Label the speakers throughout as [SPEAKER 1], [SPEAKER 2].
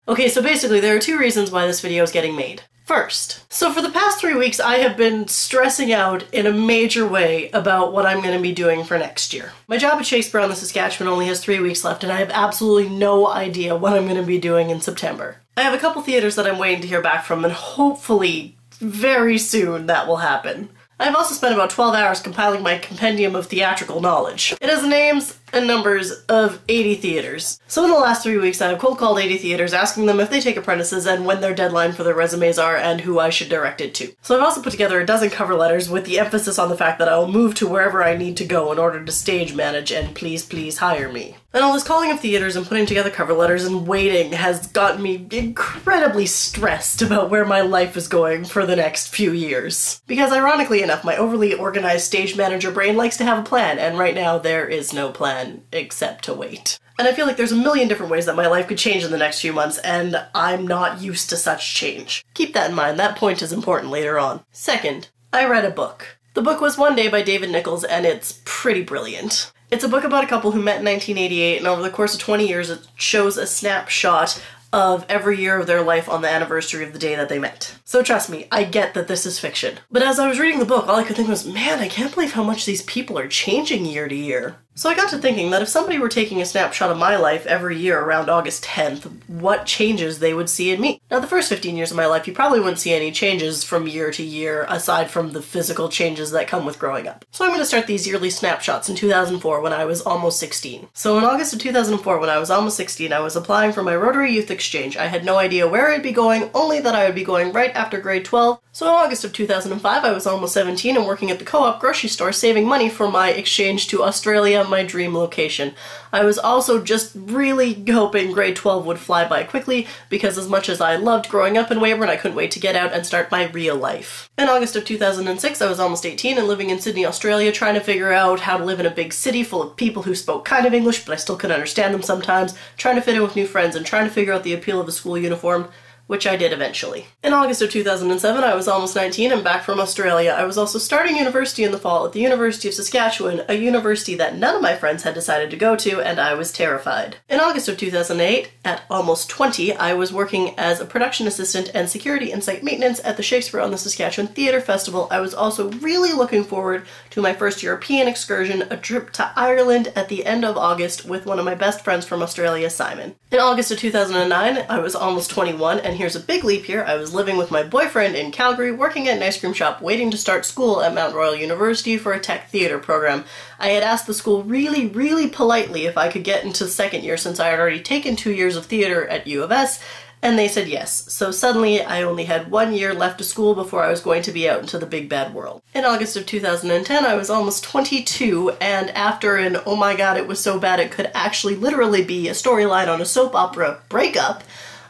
[SPEAKER 1] Okay, so basically there are two reasons why this video is getting made. First, so for the past 3 weeks I have been stressing out in a major way about what I'm going to be doing for next year. My job at Shakespeare on the Saskatchewan only has 3 weeks left and I have absolutely no idea what I'm going to be doing in September. I have a couple theaters that I'm waiting to hear back from and hopefully very soon that will happen. I've also spent about 12 hours compiling my compendium of theatrical knowledge. It has the names and numbers of 80 theaters. So in the last 3 weeks I have cold called 80 theaters asking them if they take apprentices and when their deadline for their resumes are and who I should direct it to. So I've also put together a dozen cover letters with the emphasis on the fact that I will move to wherever I need to go in order to stage manage and please hire me. And all this calling of theaters and putting together cover letters and waiting has gotten me incredibly stressed about where my life is going for the next few years. Because ironically enough, my overly organized stage manager brain likes to have a plan, and right now there is no plan except to wait. And I feel like there's a million different ways that my life could change in the next few months, and I'm not used to such change. Keep that in mind, that point is important later on. Second, I read a book. The book was One Day by David Nichols, and it's pretty brilliant. It's a book about a couple who met in 1988, and over the course of 20 years it shows a snapshot of every year of their life on the anniversary of the day that they met. So trust me, I get that this is fiction. But as I was reading the book, all I could think was, man, I can't believe how much these people are changing year to year. So I got to thinking that if somebody were taking a snapshot of my life every year around August 10th, what changes they would see in me. Now the first 15 years of my life, you probably wouldn't see any changes from year to year, aside from the physical changes that come with growing up. So I'm going to start these yearly snapshots in 2004 when I was almost 16. So in August of 2004, when I was almost 16, I was applying for my Rotary Youth Exchange. I had no idea where I'd be going, only that I would be going right after grade 12. So in August of 2005, I was almost 17 and working at the co-op grocery store saving money for my exchange to Australia, my dream location. I was also just really hoping grade 12 would fly by quickly, because as much as I loved growing up in Weyburn, I couldn't wait to get out and start my real life. In August of 2006, I was almost 18 and living in Sydney, Australia, trying to figure out how to live in a big city full of people who spoke kind of English, but I still couldn't understand them sometimes, trying to fit in with new friends and trying to figure out the appeal of the school uniform, which I did eventually. In August of 2007, I was almost 19 and back from Australia. I was also starting university in the fall at the University of Saskatchewan, a university that none of my friends had decided to go to, and I was terrified. In August of 2008, at almost 20, I was working as a production assistant and security and site maintenance at the Shakespeare on the Saskatchewan Theatre Festival. I was also really looking forward to my first European excursion, a trip to Ireland at the end of August with one of my best friends from Australia, Simon. In August of 2009, I was almost 21, and here's a big leap here. I was living with my boyfriend in Calgary, working at an ice cream shop, waiting to start school at Mount Royal University for a tech theatre program. I had asked the school really politely if I could get into second year since I had already taken 2 years of theatre at U of S, and they said yes. So suddenly I only had 1 year left of school before I was going to be out into the big bad world. In August of 2010, I was almost 22, and after an oh my god it was so bad it could actually literally be a storyline on a soap opera breakup,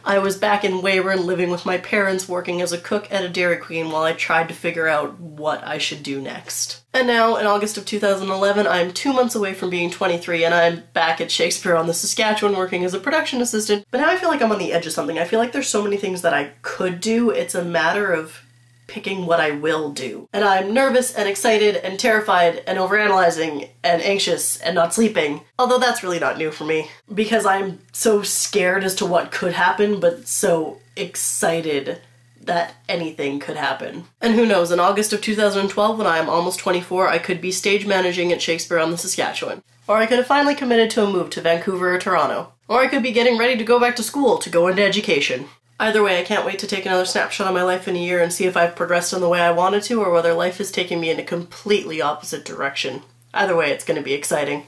[SPEAKER 1] I was back in Weyburn living with my parents, working as a cook at a Dairy Queen while I tried to figure out what I should do next. And now, in August of 2011, I'm 2 months away from being 23 and I'm back at Shakespeare on the Saskatchewan working as a production assistant. But now I feel like I'm on the edge of something. I feel like there's so many things that I could do. It's a matter of picking what I will do. And I'm nervous and excited and terrified and overanalyzing and anxious and not sleeping. Although that's really not new for me, because I'm so scared as to what could happen, but so excited that anything could happen. And who knows, in August of 2012, when I am almost 24, I could be stage managing at Shakespeare on the Saskatchewan. Or I could have finally committed to a move to Vancouver or Toronto. Or I could be getting ready to go back to school to go into education. Either way, I can't wait to take another snapshot of my life in a year and see if I've progressed in the way I wanted to, or whether life is taking me in a completely opposite direction. Either way, it's going to be exciting.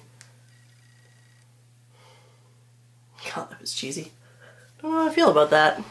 [SPEAKER 1] God, that was cheesy. I don't know how I feel about that.